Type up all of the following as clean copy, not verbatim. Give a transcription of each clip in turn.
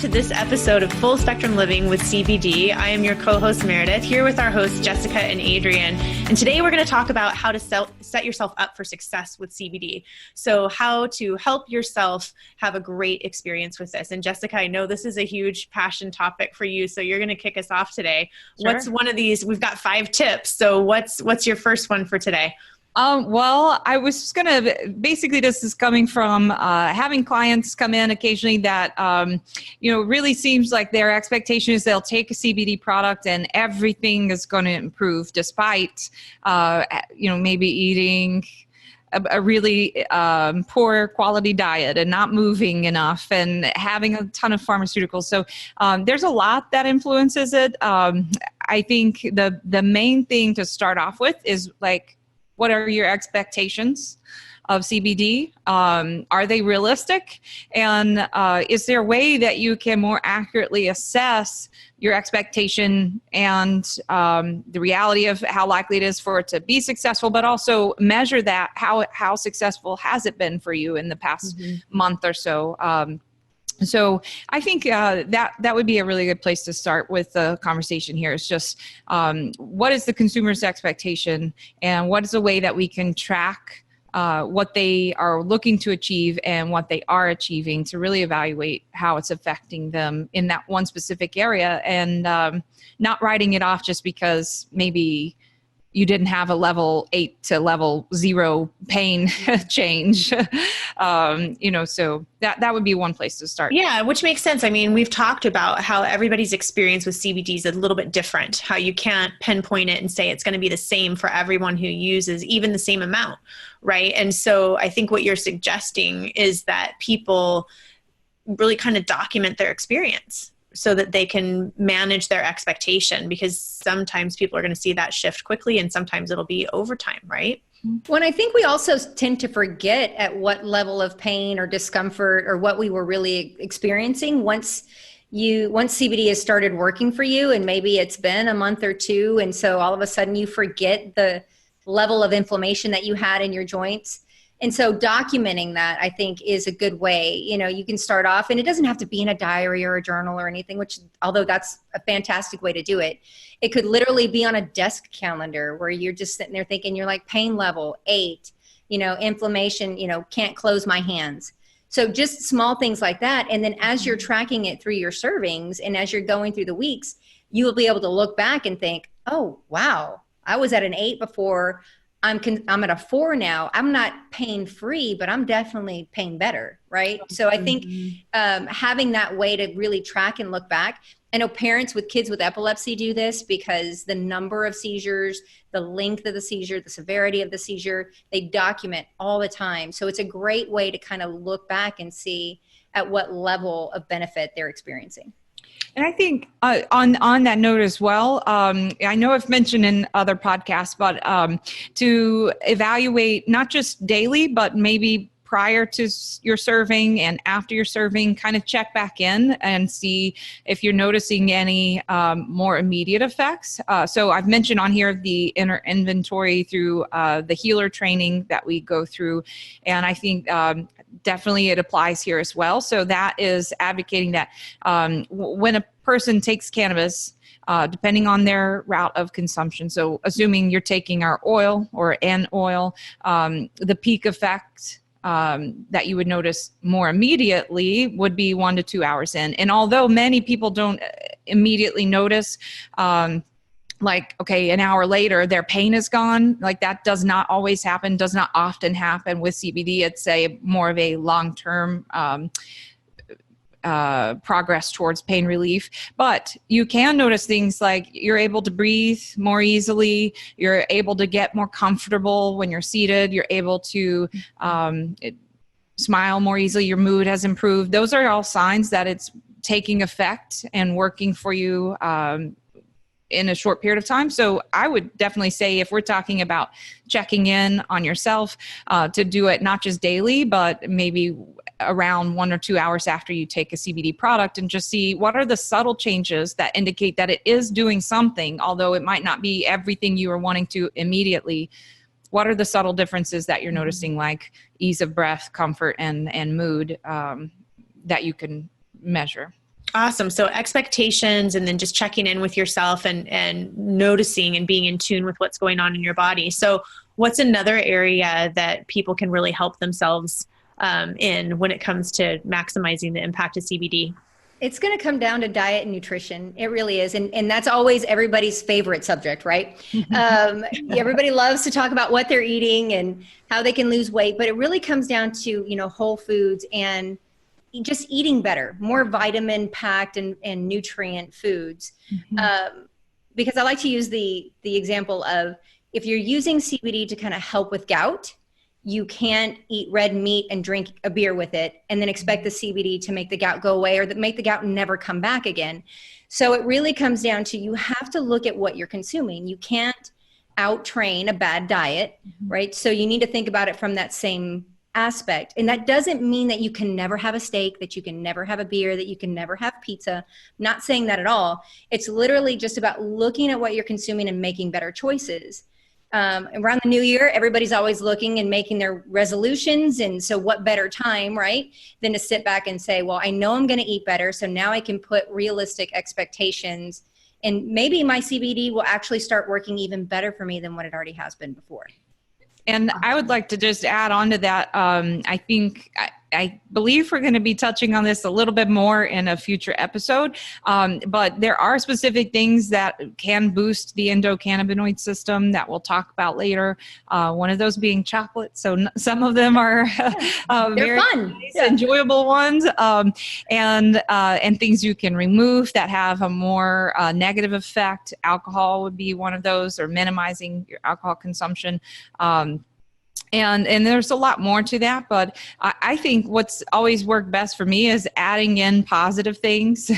to this episode of Full Spectrum Living with CBD. I am your co-host Meredith, here with our hosts Jessica and Adrian. And today we're going to talk about how to set yourself up for success with CBD. So how to help yourself have a great experience with this. And Jessica, I know this is a huge passion topic for you, so you're going to kick us off today. Sure. What's one of these? We've got 5 tips. So what's your first one for today? Well, I was just going to, basically this is coming from having clients come in occasionally that, really seems like their expectation is they'll take a CBD product and everything is going to improve despite, maybe eating a really poor quality diet and not moving enough and having a ton of pharmaceuticals. So there's a lot that influences it. I think the main thing to start off with is like, what are your expectations of CBD? Are they realistic? And is there a way that you can more accurately assess your expectation and the reality of how likely it is for it to be successful, but also measure that, how successful has it been for you in the past month or so? So I think that would be a really good place to start with the conversation here. Is just what is the consumer's expectation and what is the way that we can track what they are looking to achieve and what they are achieving to really evaluate how it's affecting them in that one specific area, and not writing it off just because maybe you didn't have a level 8 to level 0 pain change. So that would be one place to start. Yeah, which makes sense. I mean, we've talked about how everybody's experience with CBD is a little bit different, how you can't pinpoint it and say it's going to be the same for everyone who uses even the same amount, right? And so I think what you're suggesting is that people really kind of document their experience so that they can manage their expectation, because sometimes people are going to see that shift quickly and sometimes it'll be over time, right? Well, I think we also tend to forget at what level of pain or discomfort or what we were really experiencing once CBD has started working for you, and maybe it's been a month or two. And so all of a sudden you forget the level of inflammation that you had in your joints. And so documenting that, I think, is a good way. You can start off, and it doesn't have to be in a diary or a journal or anything, which, although that's a fantastic way to do it, it could literally be on a desk calendar where you're just sitting there thinking, you're like, pain level 8, inflammation, can't close my hands. So just small things like that. And then as you're tracking it through your servings and as you're going through the weeks, you will be able to look back and think, oh, wow, I was at an 8 before. I'm at a 4 now. I'm not pain free, but I'm definitely pain better, right? So I think having that way to really track and look back. I know parents with kids with epilepsy do this because the number of seizures, the length of the seizure, the severity of the seizure, they document all the time. So it's a great way to kind of look back and see at what level of benefit they're experiencing. And I think on that note as well, I know I've mentioned in other podcasts, but to evaluate not just daily, but maybe prior to your serving and after your serving, kind of check back in and see if you're noticing any more immediate effects. So I've mentioned on here the inner inventory through the healer training that we go through. And I think definitely it applies here as well. So that is advocating that when a person takes cannabis, depending on their route of consumption, so assuming you're taking our oil or an oil, the peak effect that you would notice more immediately would be 1 to 2 hours in. And although many people don't immediately notice, an hour later, their pain is gone. Like that does not always happen, does not often happen with CBD. It's more of a long-term progress towards pain relief. But you can notice things like you're able to breathe more easily. You're able to get more comfortable when you're seated. You're able to smile more easily. Your mood has improved. Those are all signs that it's taking effect and working for you in a short period of time. So I would definitely say, if we're talking about checking in on yourself, to do it not just daily, but maybe around 1 or 2 hours after you take a CBD product, and just see what are the subtle changes that indicate that it is doing something, although it might not be everything you are wanting to immediately. What are the subtle differences that you're noticing, like ease of breath, comfort, and mood, that you can measure? Awesome. So expectations, and then just checking in with yourself and noticing and being in tune with what's going on in your body. So what's another area that people can really help themselves in when it comes to maximizing the impact of CBD? It's going to come down to diet and nutrition. It really is. And that's always everybody's favorite subject, right? Everybody loves to talk about what they're eating and how they can lose weight, but it really comes down to, whole foods and just eating better, more vitamin packed and nutrient foods. Because I like to use the example of, if you're using CBD to kind of help with gout, you can't eat red meat and drink a beer with it and then expect the CBD to make the gout go away or make the gout never come back again. So it really comes down to, you have to look at what you're consuming. You can't out-train a bad diet, right? So you need to think about it from that same aspect. And that doesn't mean that you can never have a steak, that you can never have a beer, that you can never have pizza. I'm not saying that at all. It's literally just about looking at what you're consuming and making better choices. Around the new year, everybody's always looking and making their resolutions. And so what better time, right, than to sit back and say, well, I know I'm going to eat better. So now I can put realistic expectations, and maybe my CBD will actually start working even better for me than what it already has been before. And I would like to just add on to that. I believe we're going to be touching on this a little bit more in a future episode. But there are specific things that can boost the endocannabinoid system that we'll talk about later. One of those being chocolate. So some of them are very fun, nice, enjoyable ones, and things you can remove that have a more negative effect. Alcohol would be one of those, or minimizing your alcohol consumption. And there's a lot more to that, but I think what's always worked best for me is adding in positive things.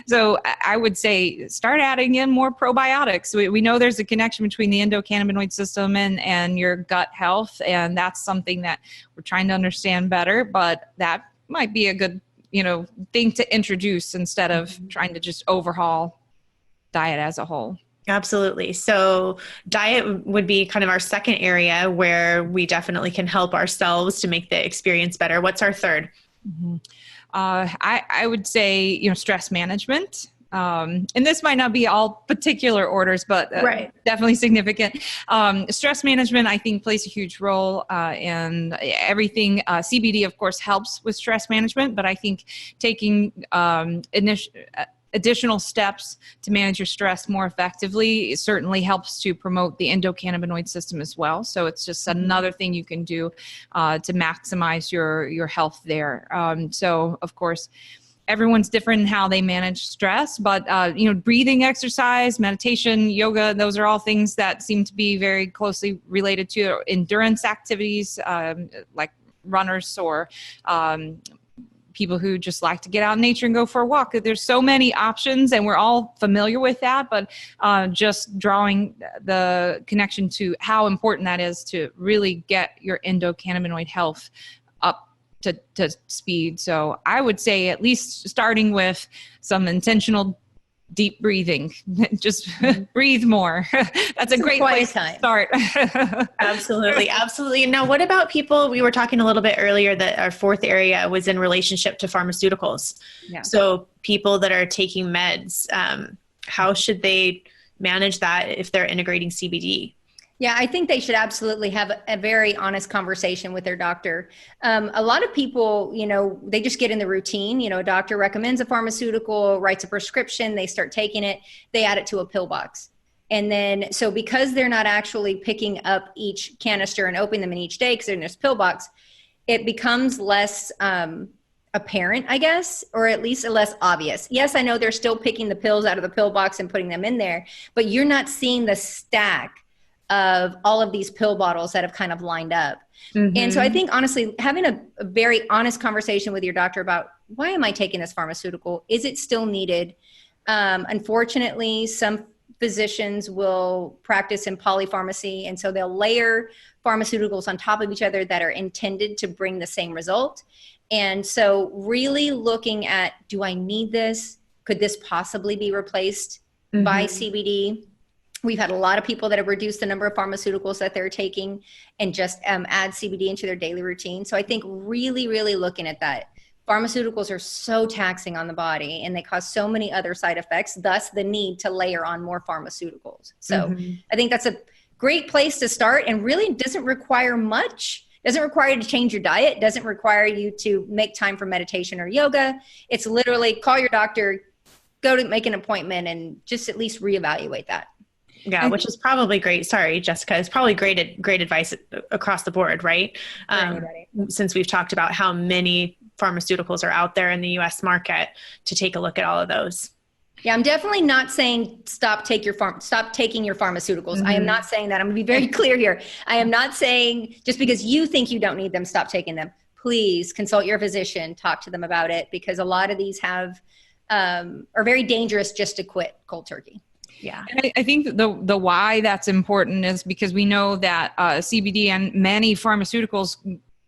So I would say start adding in more probiotics. We know there's a connection between the endocannabinoid system and your gut health, and that's something that we're trying to understand better, but that might be a good, thing to introduce instead of trying to just overhaul diet as a whole. Absolutely. So diet would be kind of our second area where we definitely can help ourselves to make the experience better. What's our third? I would say, stress management. And this might not be all particular orders, but definitely significant. Stress management, I think, plays a huge role in everything. CBD, of course, helps with stress management, but I think taking additional steps to manage your stress more effectively, it certainly helps to promote the endocannabinoid system as well. So it's just another thing you can do to maximize your health there. So of course, everyone's different in how they manage stress, but breathing exercise, meditation, yoga, those are all things that seem to be very closely related to endurance activities, like runners or people who just like to get out in nature and go for a walk. There's so many options, and we're all familiar with that, but just drawing the connection to how important that is to really get your endocannabinoid health up to speed. So I would say at least starting with some intentional deep breathing, just breathe more. That's a great place to start. Absolutely. Absolutely. Now, what about people, we were talking a little bit earlier that our fourth area was in relationship to pharmaceuticals. Yeah. So people that are taking meds, how should they manage that if they're integrating CBD? Yeah, I think they should absolutely have a very honest conversation with their doctor. A lot of people, they just get in the routine. A doctor recommends a pharmaceutical, writes a prescription, they start taking it, they add it to a pill box. And then, so because they're not actually picking up each canister and opening them in each day because they're in this pill box, it becomes less apparent, I guess, or at least less obvious. Yes, I know they're still picking the pills out of the pill box and putting them in there, but you're not seeing the stack of all of these pill bottles that have kind of lined up. And so I think, honestly, having a very honest conversation with your doctor about, why am I taking this pharmaceutical? Is it still needed? Unfortunately, some physicians will practice in polypharmacy, and so they'll layer pharmaceuticals on top of each other that are intended to bring the same result. And so really looking at, do I need this? Could this possibly be replaced by CBD? We've had a lot of people that have reduced the number of pharmaceuticals that they're taking and just add CBD into their daily routine. So I think really, really looking at that pharmaceuticals are so taxing on the body and they cause so many other side effects, thus the need to layer on more pharmaceuticals. So I think that's a great place to start, and really doesn't require much. Doesn't require you to change your diet, doesn't require you to make time for meditation or yoga. It's literally call your doctor, go to make an appointment, and just at least reevaluate that. Yeah, which is probably great. Sorry, Jessica. It's probably great advice across the board, right? Since we've talked about how many pharmaceuticals are out there in the U.S. market, to take a look at all of those. Yeah, I'm definitely not saying stop taking your pharmaceuticals. I am not saying that. I'm going to be very clear here. I am not saying just because you think you don't need them, stop taking them. Please consult your physician, talk to them about it, because a lot of these are very dangerous just to quit cold turkey. Yeah. And I think the why that's important is because we know that CBD and many pharmaceuticals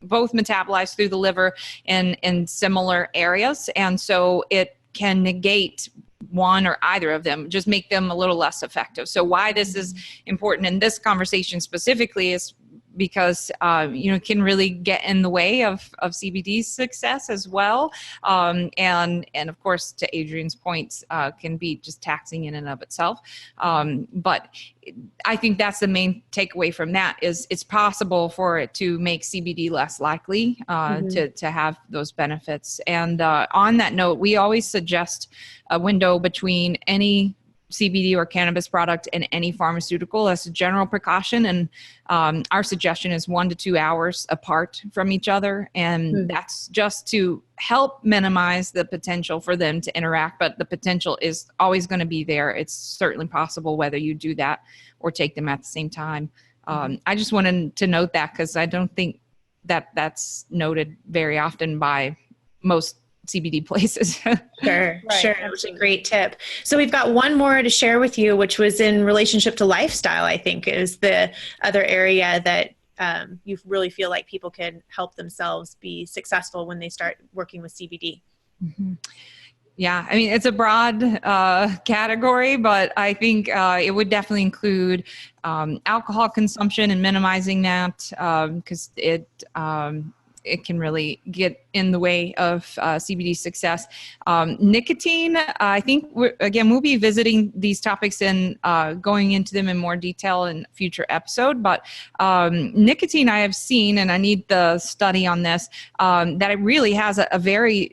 both metabolize through the liver in similar areas. And so it can negate one or either of them, just make them a little less effective. So why this is important in this conversation specifically is because, it can really get in the way of CBD's success as well. And of course, to Adrian's point, can be just taxing in and of itself. But I think that's the main takeaway from that is it's possible for it to make CBD less likely to have those benefits. And on that note, we always suggest a window between any CBD or cannabis product and any pharmaceutical as a general precaution. And our suggestion is 1 to 2 hours apart from each other. And that's just to help minimize the potential for them to interact. But the potential is always going to be there. It's certainly possible whether you do that or take them at the same time. I just wanted to note that because I don't think that's noted very often by most CBD places. Sure. That was a great tip. So we've got one more to share with you, which was in relationship to lifestyle, I think is the other area that you really feel like people can help themselves be successful when they start working with CBD. Yeah, I mean, it's a broad category, but I think it would definitely include alcohol consumption and minimizing that because it can really get in the way of CBD success. Nicotine, I think, we'll be visiting these topics and going into them in more detail in a future episode. But nicotine I have seen, and I need the study on this, that it really has a very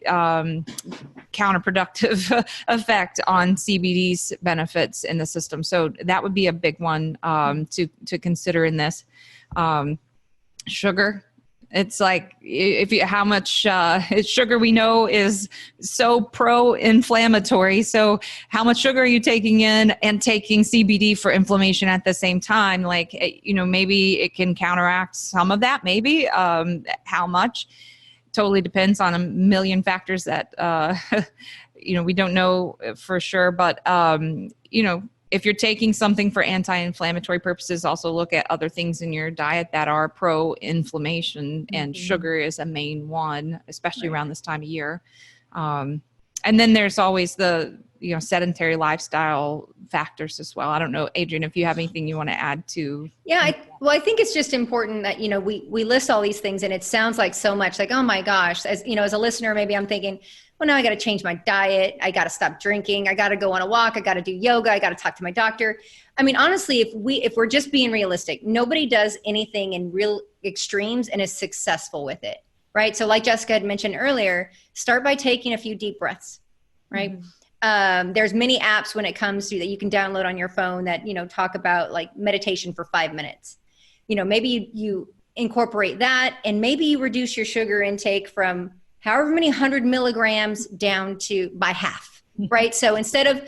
counterproductive effect on CBD's benefits in the system. So that would be a big one to consider in this. Sugar. It's like how much sugar we know is so pro-inflammatory. So how much sugar are you taking in and taking CBD for inflammation at the same time? Like, maybe it can counteract some of that, maybe. How much? Totally depends on a million factors that, we don't know for sure. But, if you're taking something for anti-inflammatory purposes, also look at other things in your diet that are pro-inflammation, and sugar is a main one, especially around this time of year. And then there's always the sedentary lifestyle factors as well. I don't know, Adrian, if you have anything you want to add to. Yeah, I think it's just important that we list all these things, and it sounds like so much like, oh my gosh, as a listener, maybe I'm thinking, well, now I got to change my diet. I got to stop drinking. I got to go on a walk. I got to do yoga. I got to talk to my doctor. I mean, honestly, if we're just being realistic, nobody does anything in real extremes and is successful with it, right? So like Jessica had mentioned earlier, start by taking a few deep breaths, right? There's many apps when it comes to that you can download on your phone that, talk about like meditation for 5 minutes. Maybe you incorporate that, and maybe you reduce your sugar intake from however many 100 milligrams down to by half, right? So instead of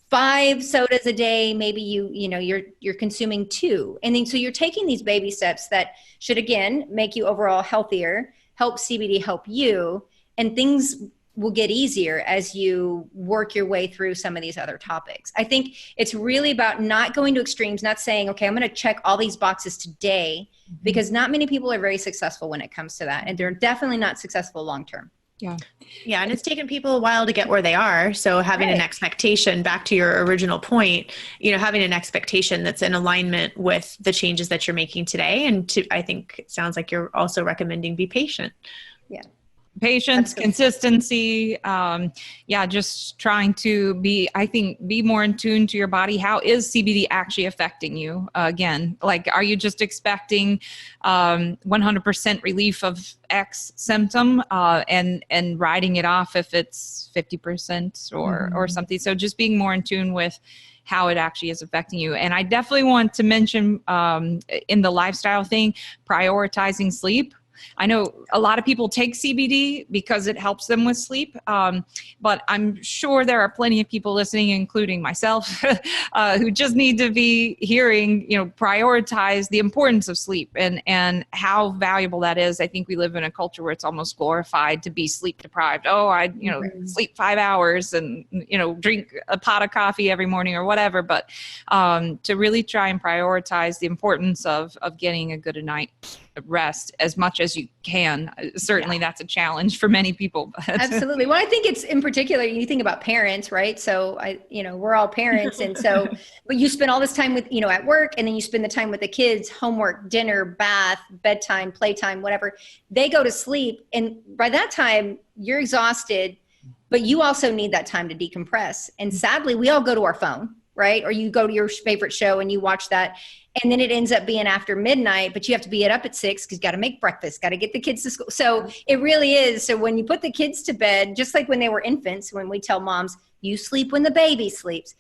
5 sodas a day, maybe you're consuming 2. And then so you're taking these baby steps that should, again, make you overall healthier, help CBD help you, and things will get easier as you work your way through some of these other topics. I think it's really about not going to extremes, not saying, okay, I'm going to check all these boxes today, because not many people are very successful when it comes to that. And they're definitely not successful long-term. Yeah. And it's taken people a while to get where they are. So having an expectation, back to your original point, having an expectation that's in alignment with the changes that you're making today. And I think it sounds like you're also recommending be patient. Yeah. Patience, consistency. Just trying to be more in tune to your body. How is CBD actually affecting you? Again, like, are you just expecting 100% relief of X symptom and writing it off if it's 50% or something? So just being more in tune with how it actually is affecting you. And I definitely want to mention in the lifestyle thing, prioritizing sleep. I know a lot of people take CBD because it helps them with sleep, but I'm sure there are plenty of people listening, including myself, who just need to be hearing, prioritize the importance of sleep and how valuable that is. I think we live in a culture where it's almost glorified to be sleep deprived. Oh, I sleep 5 hours and, drink a pot of coffee every morning or whatever. But to really try and prioritize the importance of getting a good night rest as much as you can. Certainly that's a challenge for many people. Absolutely. Well, I think it's in particular, you think about parents, right? So we're all parents. And so, but you spend all this time with, at work, and then you spend the time with the kids, homework, dinner, bath, bedtime, playtime, whatever. They go to sleep. And by that time you're exhausted, but you also need that time to decompress. And sadly, we all go to our phone, right? Or you go to your favorite show and you watch that. And then it ends up being after midnight, but you have to be up at 6 because you got to make breakfast, got to get the kids to school. So it really is. So when you put the kids to bed, just like when they were infants, when we tell moms, you sleep when the baby sleeps.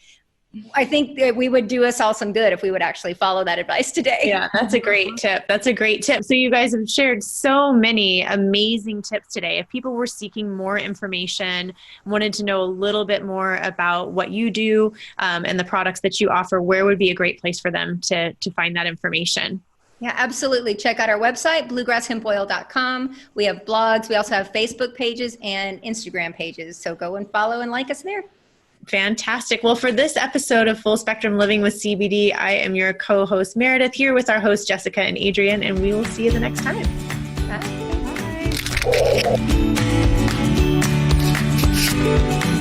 I think that we would do us all some good if we would actually follow that advice today. Yeah, that's a great tip. That's a great tip. So you guys have shared so many amazing tips today. If people were seeking more information, wanted to know a little bit more about what you do and the products that you offer, where would be a great place for them to find that information? Yeah, absolutely. Check out our website, bluegrasshempoil.com. We have blogs. We also have Facebook pages and Instagram pages. So go and follow and like us there. Fantastic. Well, for this episode of Full Spectrum Living with CBD, I am your co-host Meredith, here with our hosts Jessica and Adrian, and we will see you the next time. Bye. Bye.